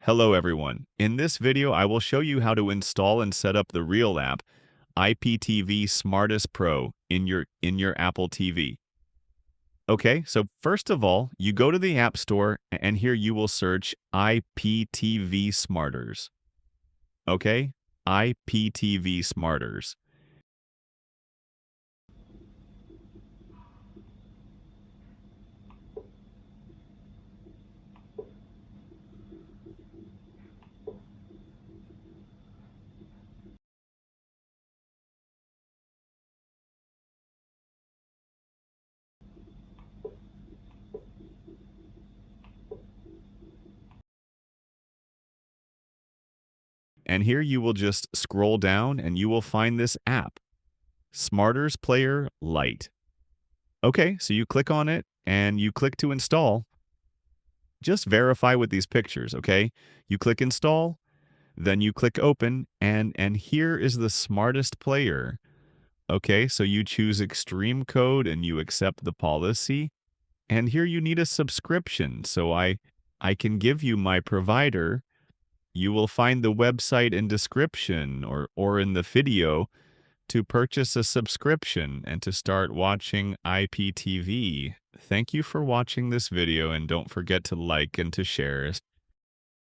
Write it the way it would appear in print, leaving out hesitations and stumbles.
Hello everyone. In this video, I will show you how to install and set up the real app, IPTV Smarters Pro in your Apple TV. Okay, so first of all, you go to the App Store and here you will search IPTV Smarters. Okay? IPTV Smarters. And here you will just scroll down and you will find this app, Smarters Player Lite. Okay, so you click on it and you click to install. Just verify with these pictures, okay? You click install, then you click open, and here is the smartest player. Okay, so you choose extreme code and you accept the policy. And here you need a subscription. So I can give you my provider. You will find the website in description or in the video to purchase a subscription and to start watching IPTV. Thank you for watching this video and don't forget to like and to share.